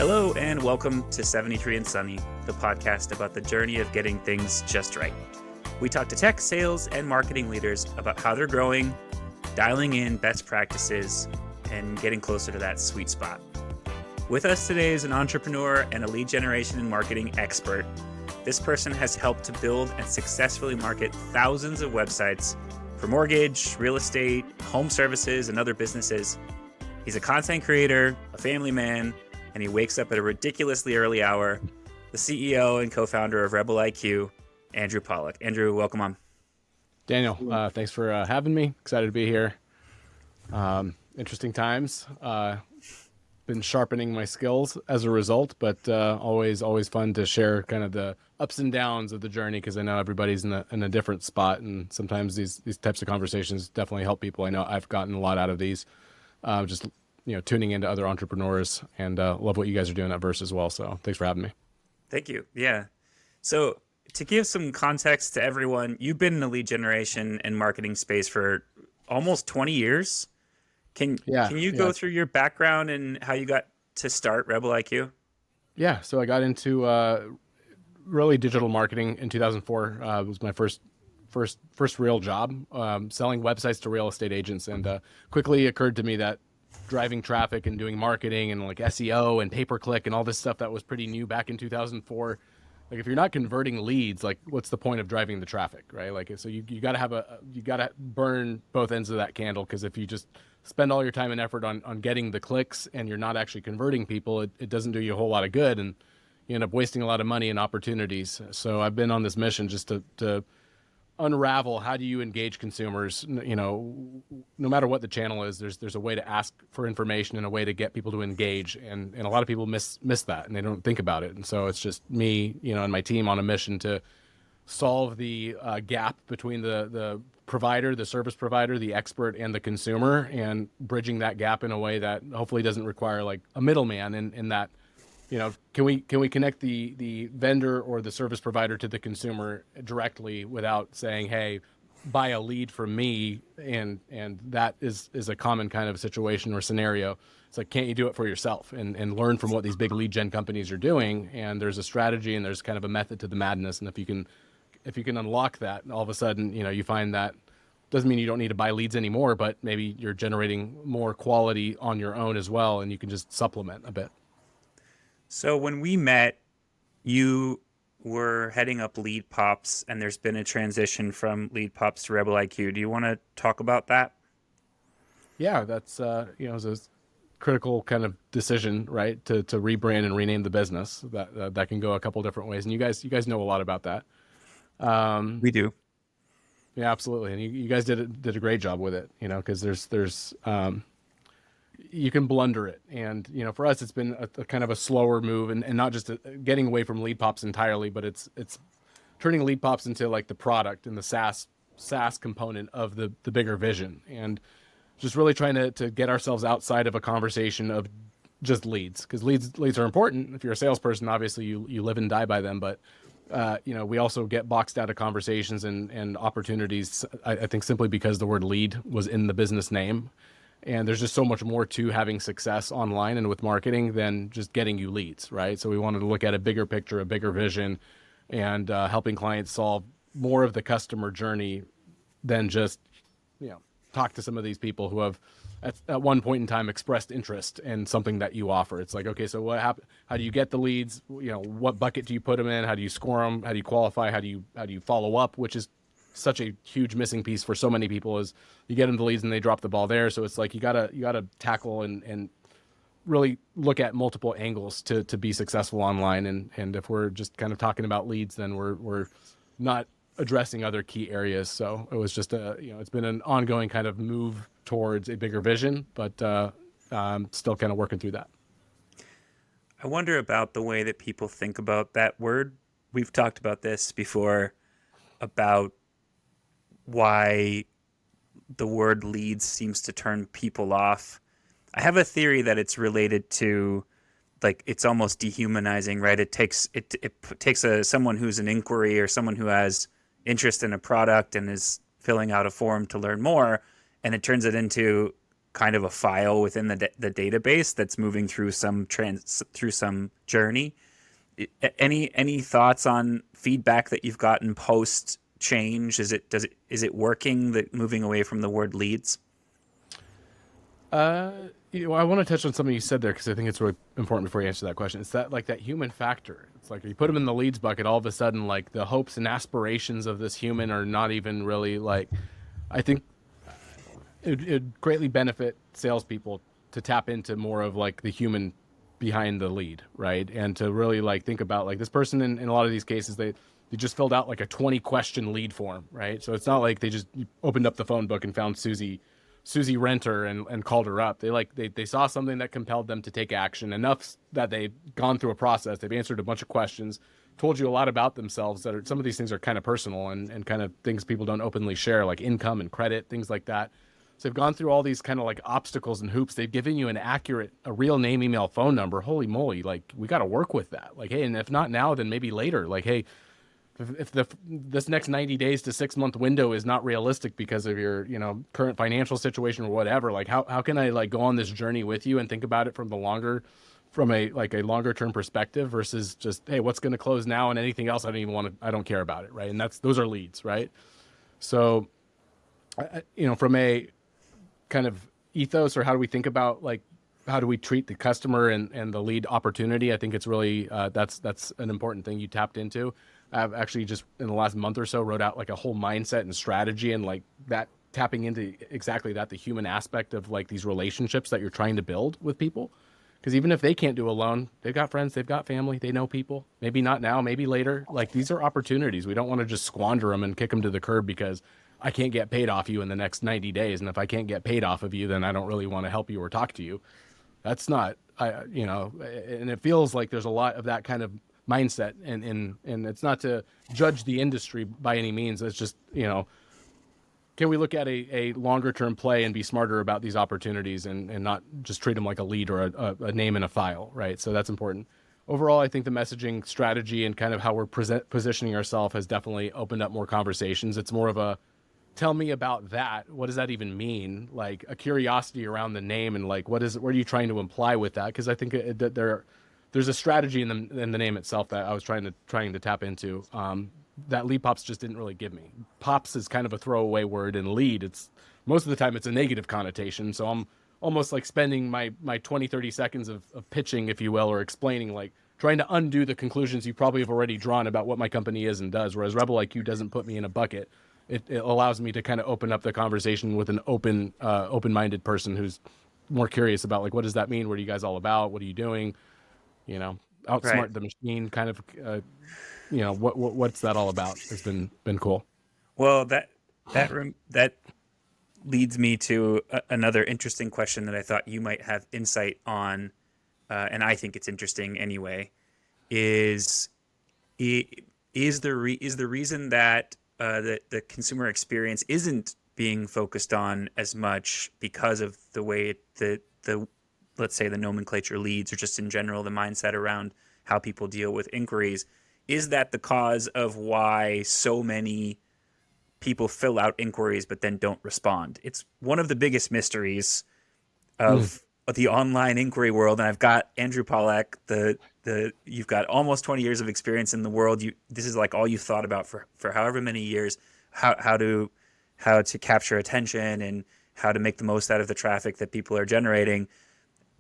Hello and welcome to 73 and Sunny, the podcast about the journey of getting things just right. We talk to tech, sales, and marketing leaders about how they're growing, dialing in best practices, and getting closer to that sweet spot. With us today is an entrepreneur and a lead generation and marketing expert. This person has helped to build and successfully market thousands of websites for mortgage, real estate, home services, and other businesses. He's a content creator, a family man, and he wakes up at a ridiculously early hour. The CEO and co-founder of Rebel.iq, Andrew Pawlak. Andrew, welcome on. Daniel, thanks for having me. Excited to be here. Interesting times. Been sharpening my skills as a result, but always fun to share kind of the ups and downs of the journey, because I know everybody's in a different spot, and sometimes these types of conversations definitely help people. I know I've gotten a lot out of these, just tuning into other entrepreneurs, and love what you guys are doing at Verse as well. So thanks for having me. Thank you. Yeah. So to give some context to everyone, you've been in the lead generation and marketing space for almost 20 years. Can you go through your background and how you got to start Rebel.iq? Yeah, so I got into really digital marketing in 2004. It was my first real job, selling websites to real estate agents, and quickly occurred to me that driving traffic and doing marketing and like SEO and pay-per-click and all this stuff that was pretty new back in 2004. Like, if you're not converting leads, like, what's the point of driving the traffic, right? Like, so you got to you got to burn both ends of that candle, because if you just spend all your time and effort on getting the clicks and you're not actually converting people, it doesn't do you a whole lot of good, and you end up wasting a lot of money and opportunities. So I've been on this mission just to unravel how do you engage consumers. No matter what the channel is, there's a way to ask for information and a way to get people to engage, and a lot of people miss that, and they don't think about it. And so it's just me, and my team on a mission to solve the gap between the provider, the service provider, the expert, and the consumer, and bridging that gap in a way that hopefully doesn't require like a middleman, in that can we connect the vendor or the service provider to the consumer directly without saying, hey, buy a lead from me, and that is a common kind of situation or scenario. It's like, can't you do it for yourself and learn from what these big lead gen companies are doing? And there's a strategy and there's kind of a method to the madness. And if you can unlock that, all of a sudden, you find that doesn't mean you don't need to buy leads anymore, but maybe you're generating more quality on your own as well, and you can just supplement a bit. So when we met, you were heading up Lead Pops, and there's been a transition from Lead Pops to Rebel.iq. Do you want to talk about that? Yeah, that's it was a critical kind of decision, right? To rebrand and rename the business. That can go a couple different ways, and you guys know a lot about that. We do. Yeah, absolutely, and you guys did a great job with it. Because there's you can blunder it, and for us it's been a kind of a slower move, and not just getting away from Lead Pops entirely, but it's turning Lead Pops into like the product and the SaaS component of the bigger vision, and just really trying to get ourselves outside of a conversation of just leads, because leads are important. If you're a salesperson, obviously you live and die by them, but we also get boxed out of conversations and opportunities, I think, simply because the word lead was in the business name. And there's just so much more to having success online and with marketing than just getting you leads, right? So we wanted to look at a bigger picture, a bigger vision, and helping clients solve more of the customer journey than just, talk to some of these people who have at one point in time expressed interest in something that you offer. It's like, okay, so what happened? How do you get the leads? What bucket do you put them in? How do you score them? How do you qualify? How do you follow up? Which is such a huge missing piece for so many people, is you get them the leads and they drop the ball there. So it's like you gotta tackle and really look at multiple angles to be successful online. And if we're just kind of talking about leads, then we're not addressing other key areas. So it was just it's been an ongoing kind of move towards a bigger vision, but still kind of working through that. I wonder about the way that people think about that word. We've talked about this before, about why the word leads seems to turn people off. I have a theory that it's related to, like, it's almost dehumanizing, right? It takes someone who's an inquiry or someone who has interest in a product and is filling out a form to learn more, and it turns it into kind of a file within the database that's moving through through some journey. Any thoughts on feedback that you've gotten post change? Is it working, that moving away from the word leads? I want to touch on something you said there because I think it's really important before you answer that question. It's that like that human factor. It's like you put them in the leads bucket, all of a sudden, like the hopes and aspirations of this human are not even really like. I think it'd greatly benefit salespeople to tap into more of like the human behind the lead, right? And to really like think about like this person in a lot of these cases, they just filled out like a 20-question lead form, right? So it's not like they just opened up the phone book and found Susie Renter and called her up. They saw something that compelled them to take action enough that they've gone through a process. They've answered a bunch of questions, told you a lot about themselves that are, some of these things are kind of personal and kind of things people don't openly share, like income and credit, things like that. So they've gone through all these kind of like obstacles and hoops. They've given you a real name, email, phone number. Holy moly. Like we got to work with that. Like, hey, and if not now, then maybe later. Like, hey, if this next 90 days to 6 month window is not realistic because of your, current financial situation or whatever, like how can I like go on this journey with you and think about it from a longer term perspective versus just, hey, what's going to close now and anything else I don't care about it. Right. And those are leads. Right. So, from a kind of ethos or how do we think about like, how do we treat the customer and the lead opportunity? I think it's really, that's an important thing you tapped into. I've actually just in the last month or so wrote out like a whole mindset and strategy and like that tapping into exactly that, the human aspect of like these relationships that you're trying to build with people. Because even if they can't do alone, they've got friends, they've got family, they know people, maybe not now, maybe later. Like these are opportunities. We don't want to just squander them and kick them to the curb because I can't get paid off you in the next 90 days. And if I can't get paid off of you, then I don't really want to help you or talk to you. That's not, and it feels like there's a lot of that kind of mindset and it's not to judge the industry by any means. It's just, can we look at a longer term play and be smarter about these opportunities and not just treat them like a lead or a name in a file, right? So that's important. Overall, I think the messaging strategy and kind of how we're positioning ourselves has definitely opened up more conversations. It's more of a, tell me about that. What does that even mean? Like a curiosity around the name and like, what are you trying to imply with that? Because I think there's a strategy in the name itself that I was trying to tap into. That lead pops just didn't really give me. Pops is kind of a throwaway word, and lead, it's most of the time it's a negative connotation. So I'm almost like spending my 20, 30 seconds of pitching, if you will, or explaining, like trying to undo the conclusions you probably have already drawn about what my company is and does. Whereas Rebel IQ doesn't put me in a bucket. It allows me to kind of open up the conversation with an open-minded person who's more curious about like, what does that mean? What are you guys all about? What are you doing? Outsmart Right. the machine kind of, what's that all about? Has been cool. Well, that leads me to another interesting question that I thought you might have insight on, and I think it's interesting anyway. Is the reason that the consumer experience isn't being focused on as much because of the way the let's say the nomenclature leads, or just in general the mindset around how people deal with inquiries? Is that the cause of why so many people fill out inquiries but then don't respond? It's one of the biggest mysteries of the online inquiry world. And I've got Andrew Pawlak, you've got almost 20 years of experience in the world. This is like all you've thought about for however many years, how to capture attention and how to make the most out of the traffic that people are generating.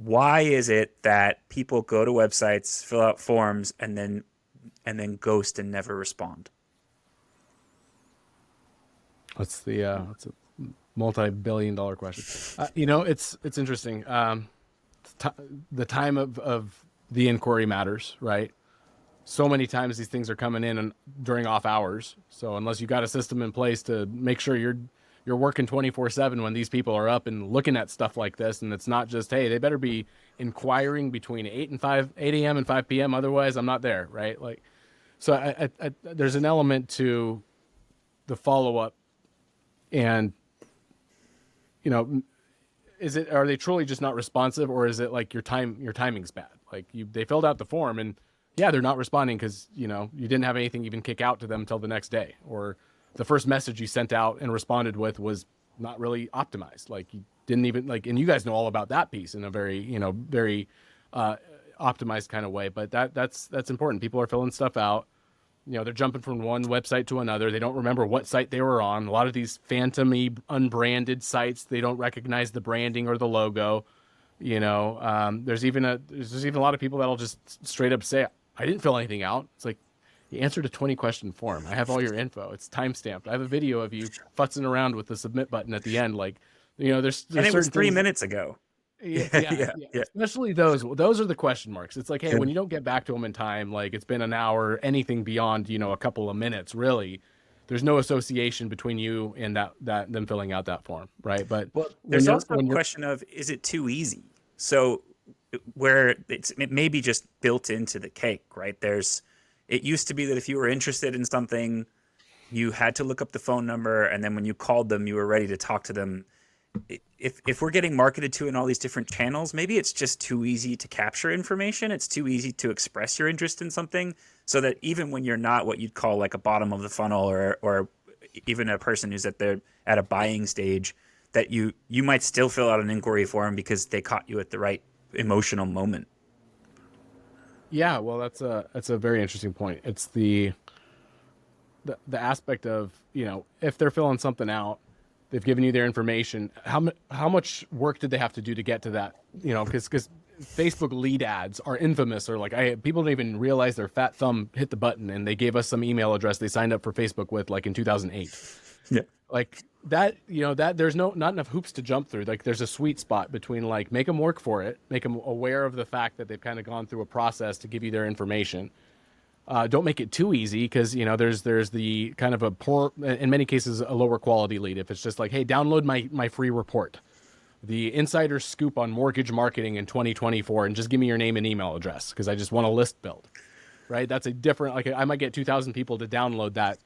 Why is it that people go to websites, fill out forms, and then ghost and never respond? That's a multi-billion-dollar question. It's interesting. The time of the inquiry matters, right? So many times these things are coming in during off hours. So unless you got a system in place to make sure you're working 24/7 when these people are up and looking at stuff like this, and it's not just, hey, they better be inquiring between 8 a.m. and 5 p.m. Otherwise, I'm not there, right? Like, so I there's an element to the follow up, and are they truly just not responsive, or is it like your timing's bad? Like they filled out the form and yeah, they're not responding because you didn't have anything even kick out to them until the next day, or the first message you sent out and responded with was not really optimized. Like you didn't even like, and you guys know all about that piece in a very, very optimized kind of way. But that's important. People are filling stuff out. They're jumping from one website to another. They don't remember what site they were on. A lot of these phantom-y, unbranded sites, they don't recognize the branding or the logo. There's even a lot of people that'll just straight up say, I didn't fill anything out. It's like, you answered a 20-question form. I have all your info. It's timestamped. I have a video of you futzing around with the submit button at the end. Like, there's and it was 3 things, minutes ago. yeah. Especially those are the question marks. It's like, hey, when you don't get back to them in time, like it's been an hour, anything beyond, a couple of minutes, really, there's no association between you and that them filling out that form, right? But there's also a question of, is it too easy? So where it may be just built into the cake, right? It used to be that if you were interested in something, you had to look up the phone number, and then when you called them, you were ready to talk to them. If we're getting marketed to in all these different channels, maybe it's just too easy to capture information. It's too easy to express your interest in something, so that even when you're not what you'd call like a bottom of the funnel, or even a person who's at a buying stage, that you might still fill out an inquiry form because they caught you at the right emotional moment. Yeah, well, that's a very interesting point. It's the aspect of, if they're filling something out, they've given you their information. How much work did they have to do to get to that? Because Facebook lead ads are infamous, or like people don't even realize their fat thumb hit the button, and they gave us some email address they signed up for Facebook with, like in 2008. Yeah, like that. That there's not enough hoops to jump through. Like there's a sweet spot between like make them work for it, make them aware of the fact that they've kind of gone through a process to give you their information. Don't make it too easy, because there's the kind of a poor, in many cases, a lower quality lead. If it's just like, hey, download my free report, the insider scoop on mortgage marketing in 2024, and just give me your name and email address because I just want a list build, right? That's a different, like I might get 2,000 people to download that.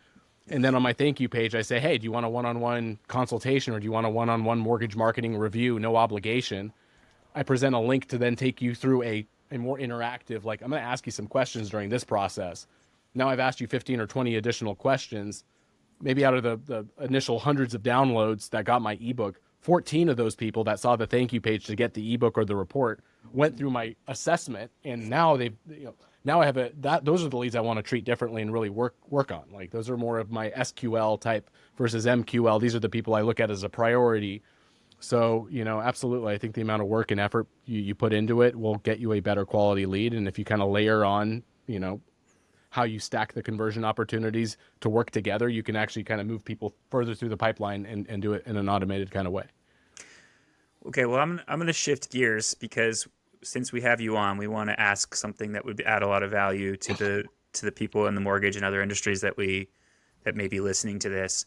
And then on my thank you page, I say, hey, do you want a one-on-one consultation, or do you want a one-on-one mortgage marketing review? No obligation. I present a link to then take you through a more interactive, like I'm going to ask you some questions during this process. Now I've asked you 15 or 20 additional questions. Maybe out of the initial hundreds of downloads that got my ebook, 14 of those people that saw the thank you page to get the ebook or the report went through my assessment, and now now I have those are the leads I want to treat differently and really work on. Like those are more of my SQL type versus MQL. These are the people I look at as a priority. So, absolutely, I think the amount of work and effort you put into it will get you a better quality lead. And if you kind of layer on, how you stack the conversion opportunities to work together, you can actually kind of move people further through the pipeline and do it in an automated kind of way. Okay, well, I'm going to shift gears, because since we have you on, we want to ask something that would add a lot of value to the people in the mortgage and other industries that may be listening to this.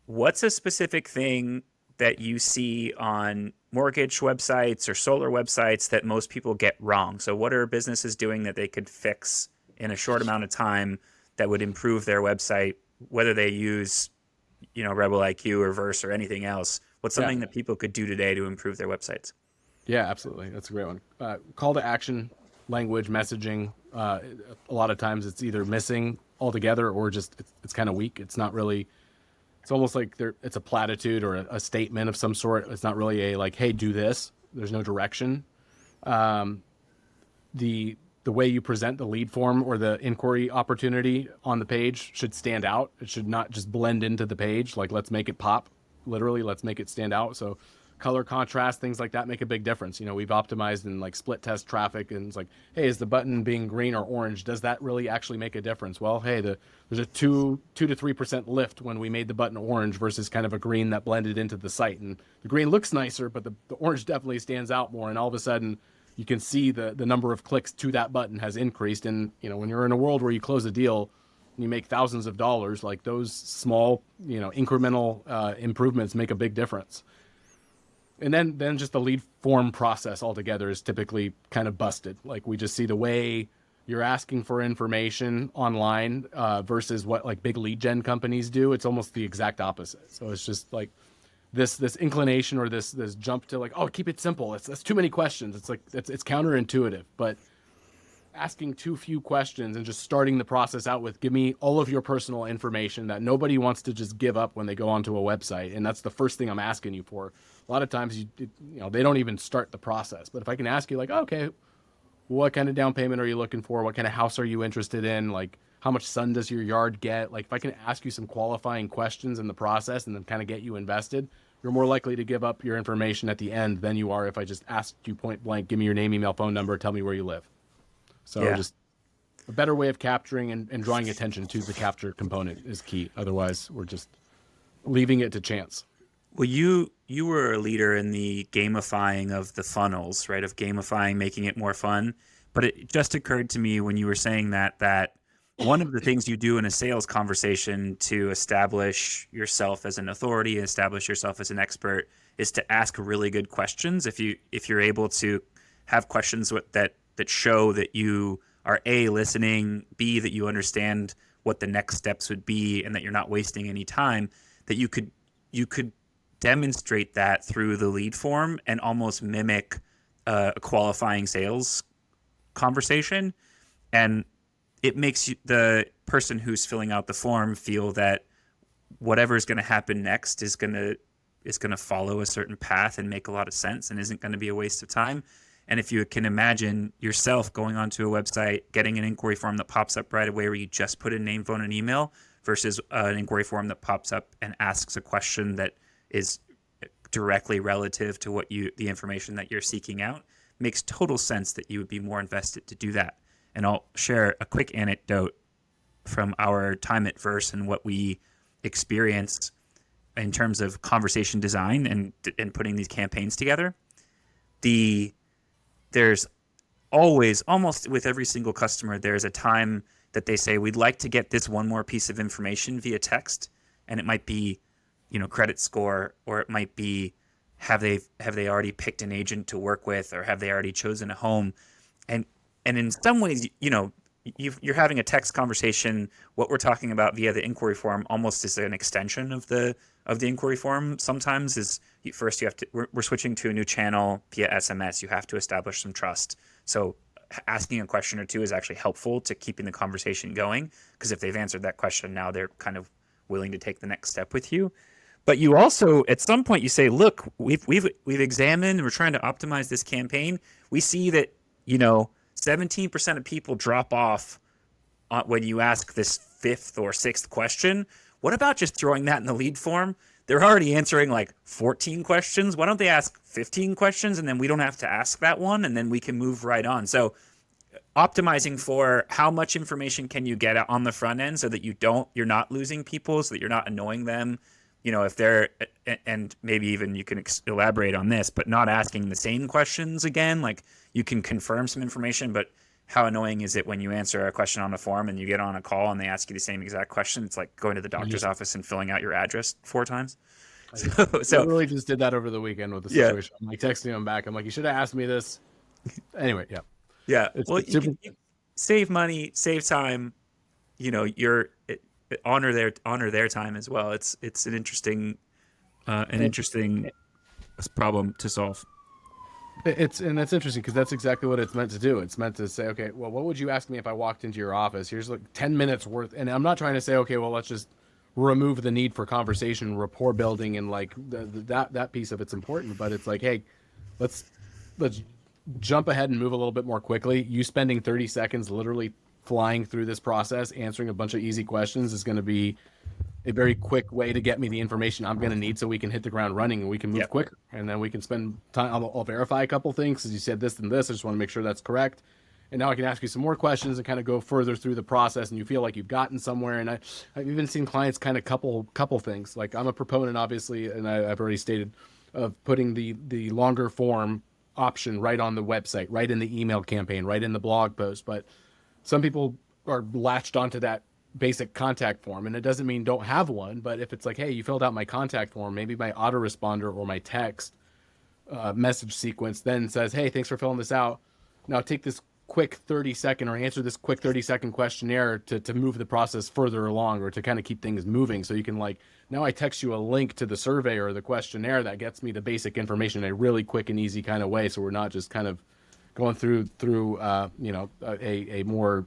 What's a specific thing that you see on mortgage websites or solar websites that most people get wrong? So what are businesses doing that they could fix in a short amount of time that would improve their website, whether they use, Rebel IQ or Verse or anything else? What's something that people could do today to improve their websites? Yeah, absolutely. That's a great one. Call to action, language, messaging. A lot of times it's either missing altogether, or just it's kind of weak. It's not really, it's almost like it's a platitude or a statement of some sort. It's not really a like, hey, do this. There's no direction. The way you present the lead form or the inquiry opportunity on the page should stand out. It should not just blend into the page. Like, let's make it pop. Literally, let's make it stand out. So color contrast, things like that make a big difference. We've optimized in like split test traffic, and it's like, hey, is the button being green or orange? Does that really actually make a difference? Well, hey, there's a 2 to 3% lift when we made the button orange versus kind of a green that blended into the site. And the green looks nicer, but the orange definitely stands out more. And all of a sudden, you can see the number of clicks to that button has increased. And, when you're in a world where you close a deal and you make thousands of dollars, like those small, incremental improvements make a big difference. And then just the lead form process altogether is typically kind of busted. Like we just see the way you're asking for information online versus what like big lead gen companies do. It's almost the exact opposite. So it's just like this inclination or this jump to like, oh, keep it simple. That's too many questions. It's like it's counterintuitive. But asking too few questions and just starting the process out with, give me all of your personal information that nobody wants to just give up when they go onto a website. And that's the first thing I'm asking you for. A lot of times they don't even start the process. But if I can ask you like, oh, okay, what kind of down payment are you looking for? What kind of house are you interested in? Like, how much sun does your yard get? Like, if I can ask you some qualifying questions in the process and then kind of get you invested, you're more likely to give up your information at the end than you are if I just asked you point blank, give me your name, email, phone number, tell me where you live. So Yeah. just a better way of capturing and drawing attention to the capture component is key. Otherwise, we're just leaving it to chance. Well, you were a leader in the gamifying of the funnels, right? Of gamifying, making it more fun. But it just occurred to me when you were saying that one of the things you do in a sales conversation to establish yourself as an authority, establish yourself as an expert, is to ask really good questions. If you're able to have questions that show that you are A, listening, B, that you understand what the next steps would be, and that you're not wasting any time, that you could demonstrate that through the lead form and almost mimic a qualifying sales conversation. And it makes the person who's filling out the form feel that whatever is going to happen next is going to follow a certain path and make a lot of sense and isn't going to be a waste of time. And if you can imagine yourself going onto a website, getting an inquiry form that pops up right away where you just put in name, phone, and email versus an inquiry form that pops up and asks a question that is directly relative to the information that you're seeking out, makes total sense that you would be more invested to do that. And I'll share a quick anecdote from our time at Verse and what we experience in terms of conversation design and putting these campaigns together. There's always, almost with every single customer, there's a time that they say, we'd like to get this one more piece of information via text. And it might be, credit score, or it might be, have they already picked an agent to work with, or have they already chosen a home? And in some ways, you're having a text conversation. What we're talking about via the inquiry form almost is an extension of the inquiry form. Sometimes is first you have to, we're switching to a new channel via SMS. You have to establish some trust. So asking a question or two is actually helpful to keeping the conversation going, because if they've answered that question, now they're kind of willing to take the next step with you. But you also, at some point, you say, look, we've examined, we're trying to optimize this campaign. We see that 17% of people drop off when you ask this fifth or sixth question. What about just throwing that in the lead form? They're already answering like 14 questions. Why don't they ask 15 questions, and then we don't have to ask that one, and then we can move right on. So optimizing for how much information can you get on the front end so that you're not losing people, so that you're not annoying them. If they're, and maybe even you can elaborate on this, but not asking the same questions again. Like, you can confirm some information, but how annoying is it when you answer a question on the form and you get on a call and they ask you the same exact question? It's like going to the doctor's office and filling out your address 4 times. So literally just did that over the weekend with the situation. I'm like texting him back. I'm like, you should have asked me this. Anyway, yeah. Yeah. Well, you save money, save time. Honor their time as well. It's an interesting problem to solve. That's interesting because that's exactly what it's meant to do. It's meant to say, okay, well, what would you ask me if I walked into your office? Here's like 10 minutes worth. And I'm not trying to say, okay, well, let's just remove the need for conversation, rapport building, and like that piece of it's important. But it's like, hey, let's jump ahead and move a little bit more quickly. You spending 30 seconds literally flying through this process, answering a bunch of easy questions is going to be a very quick way to get me the information I'm going to need so we can hit the ground running and we can move quicker. And then we can spend time. I'll verify a couple things because you said this and this. I just want to make sure that's correct. And now I can ask you some more questions and kind of go further through the process, and you feel like you've gotten somewhere. And I've even seen clients kind of couple things. Like, I'm a proponent, obviously, and I've already stated, of putting the longer form option right on the website, right in the email campaign, right in the blog post. But some people are latched onto that basic contact form, and it doesn't mean don't have one. But if it's like, hey, you filled out my contact form, maybe my autoresponder or my text message sequence then says, hey, thanks for filling this out. Now take this quick 30-second or answer this quick 30-second questionnaire to move the process further along, or to kind of keep things moving. So you can, like, now I text you a link to the survey or the questionnaire that gets me the basic information in a really quick and easy kind of way. So we're not just kind of going through a more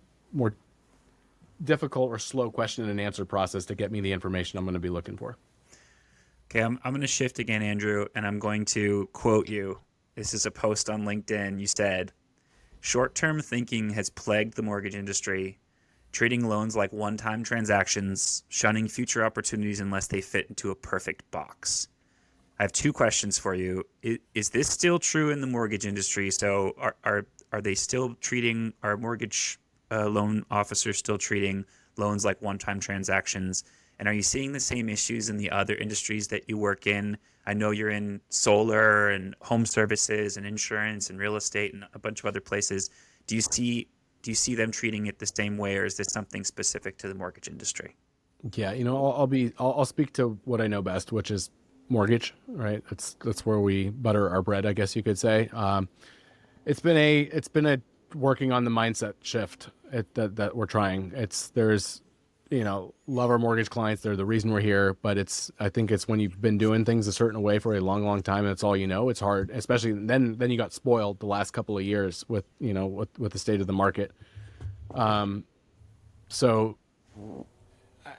difficult or slow question and answer process to get me the information I'm going to be looking for. Okay, I'm going to shift again, Andrew, and I'm going to quote you. This is a post on LinkedIn. You said, short term thinking has plagued the mortgage industry, treating loans like one time transactions, shunning future opportunities unless they fit into a perfect box. I have two questions for you. Is this still true in the mortgage industry? So are they still treating, are mortgage loan officers still treating loans like one-time transactions? And are you seeing the same issues in the other industries that you work in? I know you're in solar and home services and insurance and real estate and a bunch of other places. Do you see do you see them treating it the same way, or is this something specific to the mortgage industry? Yeah, I'll speak to what I know best, which is mortgage, right? That's where we butter our bread, I guess you could say. It's been a working on the mindset shift that we're trying. There's love our mortgage clients. They're the reason we're here, but I think it's when you've been doing things a certain way for a long time and it's all you know, it's hard, especially then you got spoiled the last couple of years with with the state of the market. So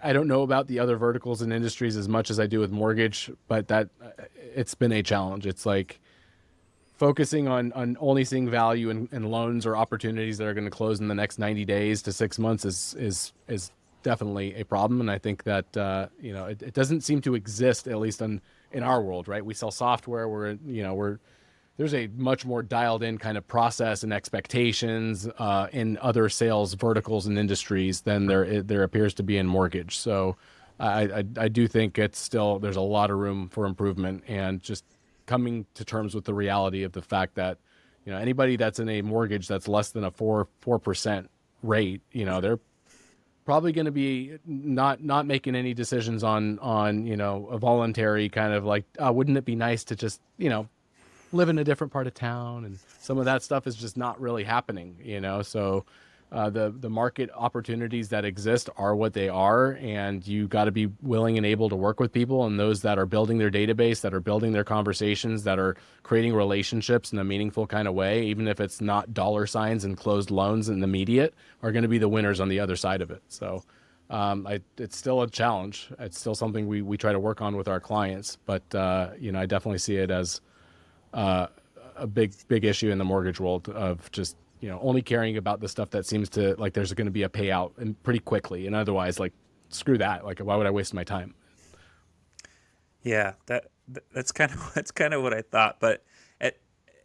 I don't know about the other verticals and industries as much as I do with mortgage, but that it's been a challenge. It's like focusing on only seeing value in loans or opportunities that are going to close in the next 90 days to 6 months is definitely a problem. And I think that it doesn't seem to exist, at least in our world, right? We sell software. We're there's a much more dialed in kind of process and expectations in other sales verticals and industries than there appears to be in mortgage. So I do think there's a lot of room for improvement, and just coming to terms with the reality of the fact that anybody that's in a mortgage that's less than a 4% rate, they're probably going to be not making any decisions on a voluntary kind of like, wouldn't it be nice to just live in a different part of town, and some of that stuff is just not really happening. So the market opportunities that exist are what they are, and you got to be willing and able to work with people, and those that are building their database, that are building their conversations, that are creating relationships in a meaningful kind of way, even if it's not dollar signs and closed loans in the immediate, are going to be the winners on the other side of it. So it's still a challenge. It's still something we try to work on with our clients, but I definitely see it as a big issue in the mortgage world of just only caring about the stuff that seems to like there's going to be a payout and pretty quickly, and otherwise like screw that, like why would I waste my time? Yeah, that's kind of that's kind of what I thought, but at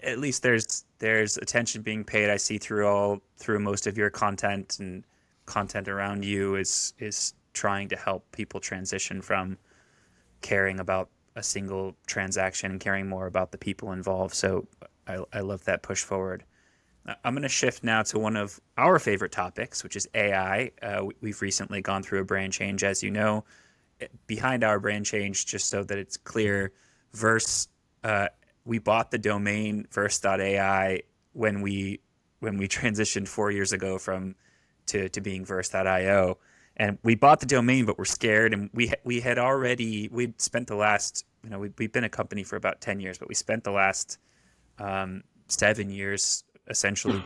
at least there's attention being paid. I see through most of your content, and content around you is trying to help people transition from caring about a single transaction and caring more about the people involved. So I love that push forward. I'm going to shift now to one of our favorite topics, which is AI. We've recently gone through a brand change, as you know. Behind our brand change, just so that it's clear, Verse, we bought the domain Verse.ai when we transitioned 4 years ago to being Verse.io. And we bought the domain, but we're scared, and we'd spent the last we've been a company for about 10 years, but we spent the last 7 years essentially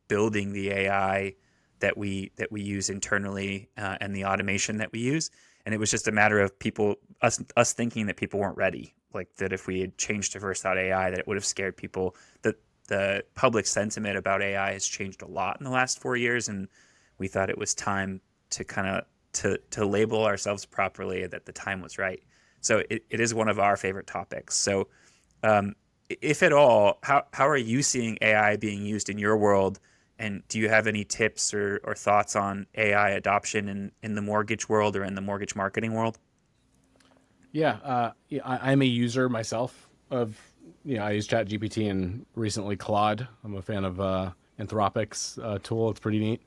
building the AI that we use internally, and the automation that we use. And it was just a matter of us thinking that people weren't ready, like that if we had changed to Verse.ai, that it would have scared people. That the public sentiment about AI has changed a lot in the last 4 years, and we thought it was time to kind of to label ourselves properly, that the time was right. So it is one of our favorite topics. So if at all, how are you seeing AI being used in your world? And do you have any tips or thoughts on AI adoption in the mortgage world or in the mortgage marketing world? Yeah, I'm a user myself of, I use ChatGPT and recently Claude. I'm a fan of Anthropic's tool. It's pretty neat.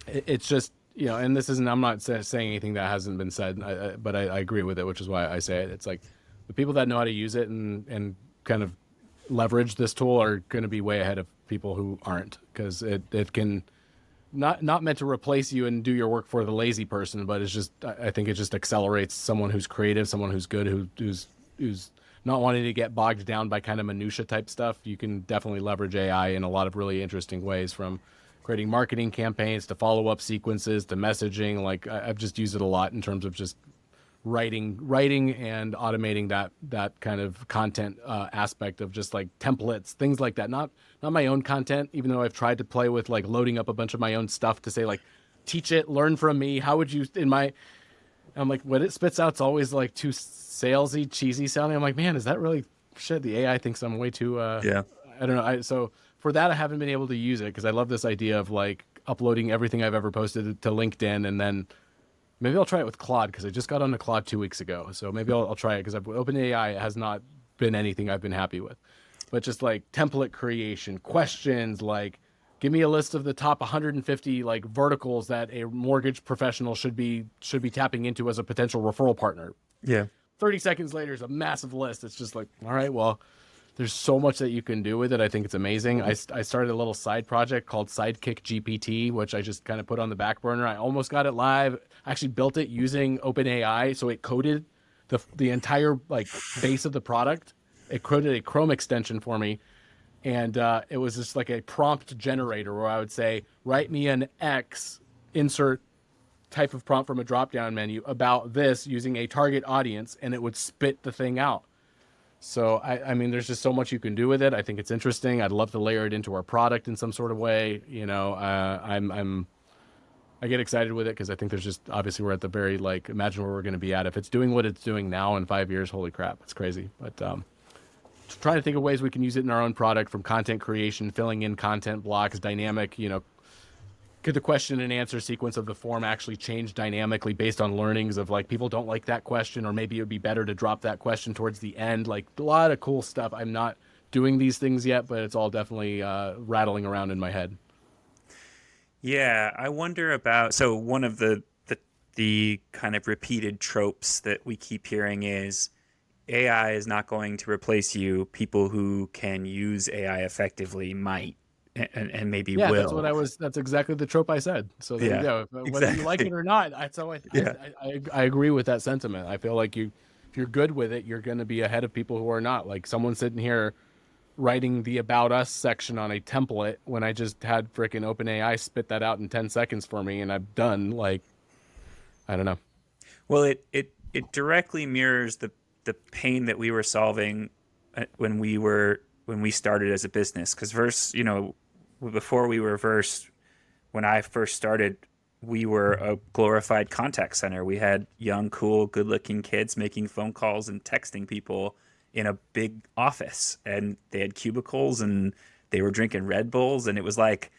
It's just, and this isn't, I'm not saying anything that hasn't been said, but I agree with it, which is why I say it. It's like the people that know how to use it and kind of leverage this tool are going to be way ahead of people who aren't, because it can not meant to replace you and do your work for the lazy person, but it's just, I think it just accelerates someone who's creative, someone who's good, who's not wanting to get bogged down by kind of minutia type stuff. You can definitely leverage AI in a lot of really interesting ways, from creating marketing campaigns to follow-up sequences to messaging. Like I've just used it a lot in terms of just writing and automating that kind of content aspect of just like templates, things like that. Not my own content, even though I've tried to play with like loading up a bunch of my own stuff to say like, teach it, learn from me. How would you I'm like, what it spits out's always like too salesy, cheesy sounding. I'm like, man, is that really shit? The AI thinks I'm way too. Yeah. I don't know. So for that, I haven't been able to use it because I love this idea of like uploading everything I've ever posted to LinkedIn, and then maybe I'll try it with Claude because I just got onto Claude 2 weeks ago. So maybe I'll try it because OpenAI has not been anything I've been happy with. But just like template creation, questions like, give me a list of the top 150 like verticals that a mortgage professional should be tapping into as a potential referral partner. Yeah. 30 seconds later is a massive list. It's just like, all right, well, there's so much that you can do with it. I think it's amazing. I started a little side project called Sidekick GPT, which I just kind of put on the back burner. I almost got it live. I actually built it using OpenAI, so it coded the entire like base of the product. It coded a Chrome extension for me. And it was just like a prompt generator where I would say, write me an X, insert type of prompt from a drop-down menu about this using a target audience, and it would spit the thing out. So, I mean, there's just so much you can do with it. I think it's interesting. I'd love to layer it into our product in some sort of way. You know, I get excited with it because I think there's just, obviously we're at the very, like, imagine where we're going to be at. If it's doing what it's doing now in 5 years, holy crap, it's crazy. But trying to think of ways we can use it in our own product, from content creation, filling in content blocks, dynamic, you know, could the question and answer sequence of the form actually change dynamically based on learnings of like, people don't like that question, or maybe it would be better to drop that question towards the end. Like a lot of cool stuff. I'm not doing these things yet, but it's all definitely rattling around in my head. Yeah, I wonder about, so one of the kind of repeated tropes that we keep hearing is AI is not going to replace you. People who can use AI effectively might, and maybe Yeah, will. that's exactly the trope I said. So there you go. Whether you like it or not, I agree with that sentiment. I feel like if you're good with it, you're going to be ahead of people who are not. Like someone sitting here writing the About Us section on a template when I just had freaking OpenAI spit that out in 10 seconds for me and I'm done. Like, I don't know. Well, it directly mirrors the pain that we were solving when we started as a business. Because Verse, you know, before we were Verse, when I first started, we were a glorified contact center. We had young, cool, good-looking kids making phone calls and texting people in a big office, and they had cubicles and they were drinking Red Bulls, and it was like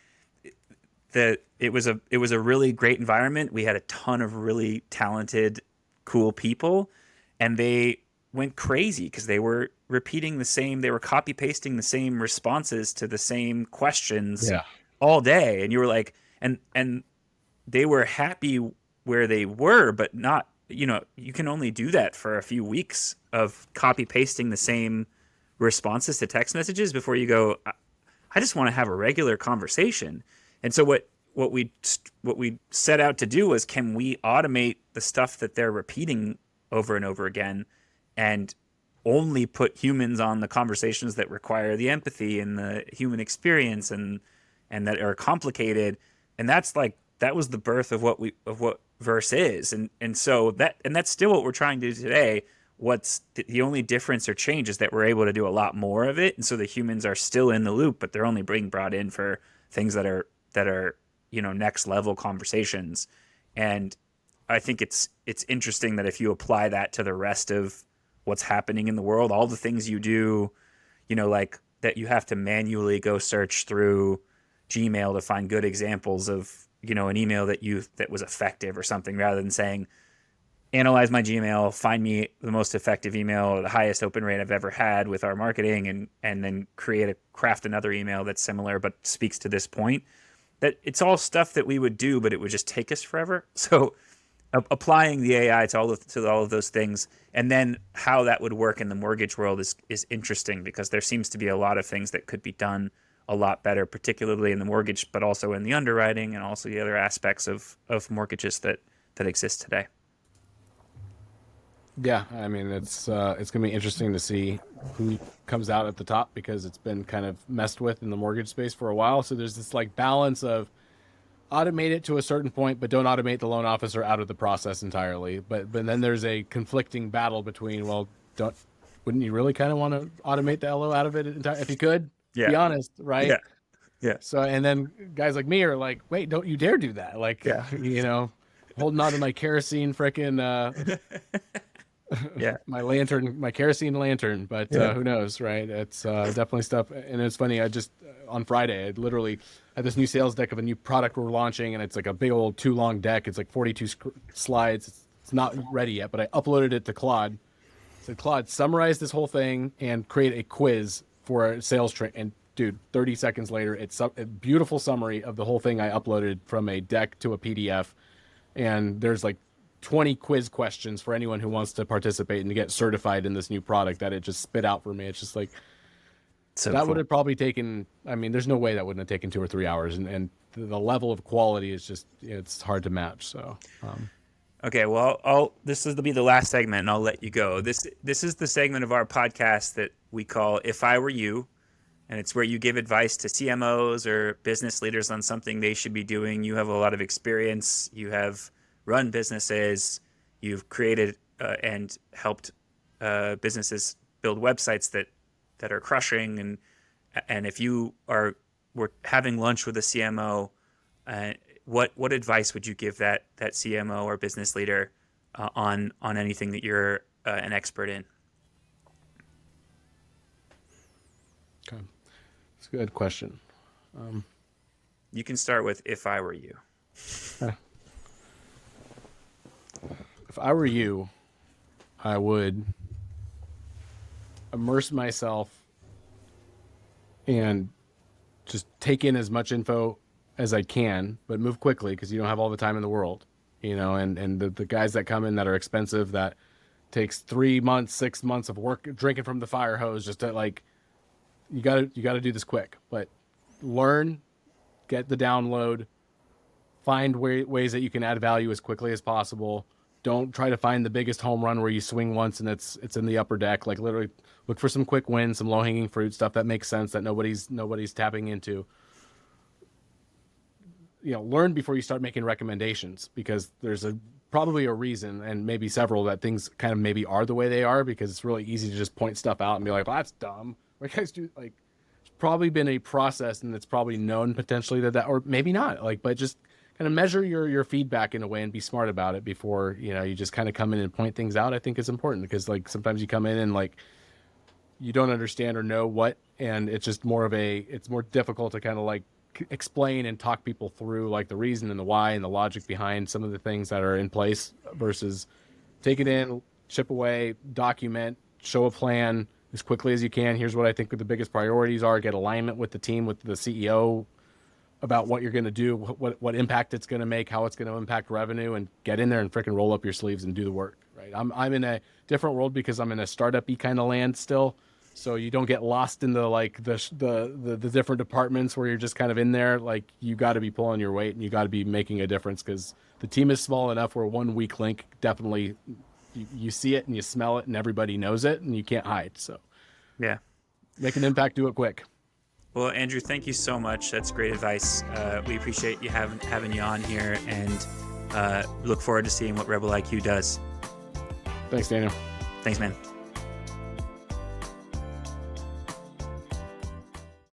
it was a really great environment. We had a ton of really talented, cool people, and they went crazy because they were repeating they were copy pasting the same responses to the same questions all day. And you were like, and they were happy where they were, but not, you know, you can only do that for a few weeks of copy pasting the same responses to text messages before you go, I just want to have a regular conversation. And so what we set out to do was, can we automate the stuff that they're repeating over and over again, and only put humans on the conversations that require the empathy and the human experience and that are complicated. And that was the birth of what Verse is. And so that's still what we're trying to do today. What's the only difference or change is that we're able to do a lot more of it. And so the humans are still in the loop, but they're only being brought in for things that are, you know, next level conversations. And I think it's interesting that if you apply that to the rest of what's happening in the world, all the things you do, you know, like that you have to manually go search through Gmail to find good examples of, you know, an email that was effective or something, rather than saying, analyze my Gmail, find me the most effective email, the highest open rate I've ever had with our marketing, and then craft another email that's similar but speaks to this point. That it's all stuff that we would do, but it would just take us forever. So applying the AI to all of those things, and then how that would work in the mortgage world is interesting, because there seems to be a lot of things that could be done a lot better, particularly in the mortgage, but also in the underwriting and also the other aspects of mortgages that exist today. Yeah, I mean, it's gonna be interesting to see who comes out at the top, because it's been kind of messed with in the mortgage space for a while. So there's this like balance of automate it to a certain point, but don't automate the loan officer out of the process entirely. But then there's a conflicting battle between, well, wouldn't you really kind of want to automate the LO out of it if you could? Yeah. Be honest, right? Yeah. Yeah. So, and then guys like me are like, wait, don't you dare do that. Like, Yeah. Holding on to my kerosene frickin' Yeah. my kerosene lantern, but Yeah. who knows, right? It's definitely stuff. And it's funny. I just, on Friday, I literally had this new sales deck of a new product we're launching, and it's like a big old too long deck. It's like 42 slides. It's not ready yet, but I uploaded it to Claude. So Claude, summarize this whole thing and create a quiz for a sales train. And dude, 30 seconds later, it's a beautiful summary of the whole thing I uploaded from a deck to a PDF. And there's like 20 quiz questions for anyone who wants to participate and to get certified in this new product that it just spit out for me. It's just like, So that cool. would have probably taken, I mean, there's no way that wouldn't have taken 2 or 3 hours. And the level of quality is just, it's hard to match. So, Okay, well, this will be the last segment, and I'll let you go. This is the segment of our podcast that we call "If I Were You," and it's where you give advice to CMOs or business leaders on something they should be doing. You have a lot of experience. You have run businesses. You've created and helped businesses build websites that are crushing. And if you were having lunch with a CMO, what advice would you give that CMO or business leader on anything that you're an expert in? okay. It's a good question. You can start with "If I Were You." If I were you, I would immerse myself and just take in as much info as I can, but move quickly because you don't have all the time in the world, and the guys that come in that are expensive, that takes 3 months, 6 months of work, drinking from the fire hose, just to like, you gotta do this quick, but learn, get the download, find ways that you can add value as quickly as possible. Don't try to find the biggest home run where you swing once and it's in the upper deck. Like, literally look for some quick wins, some low-hanging fruit, stuff that makes sense that nobody's tapping into. Learn before you start making recommendations, because there's probably a reason, and maybe several, that things kind of maybe are the way they are, because it's really easy to just point stuff out and be like, well, that's dumb. What guys do, like, it's probably been a process, and it's probably known potentially that, or maybe not, like, but just kind of measure your feedback in a way and be smart about it before, you just kind of come in and point things out. I think is important, because like sometimes you come in and like you don't understand or know what, and it's just it's more difficult to kind of like explain and talk people through like the reason and the why and the logic behind some of the things that are in place, versus take it in, chip away, document, show a plan as quickly as you can. Here's what I think the biggest priorities are. Get alignment with the team, with the CEO, about what you're going to do, what impact it's going to make, how it's going to impact revenue, and get in there and freaking roll up your sleeves and do the work. Right? I'm in a different world because I'm in a startup-y kind of land still. So you don't get lost in the like the different departments where you're just kind of in there. Like, you got to be pulling your weight and you got to be making a difference, because the team is small enough where one weak link definitely, you see it and you smell it and everybody knows it and you can't hide. So Yeah. make an impact, do it quick. Well, Andrew, thank you so much. That's great advice. We appreciate you having you on here, and look forward to seeing what Rebel IQ does. Thanks, Daniel. Thanks, man.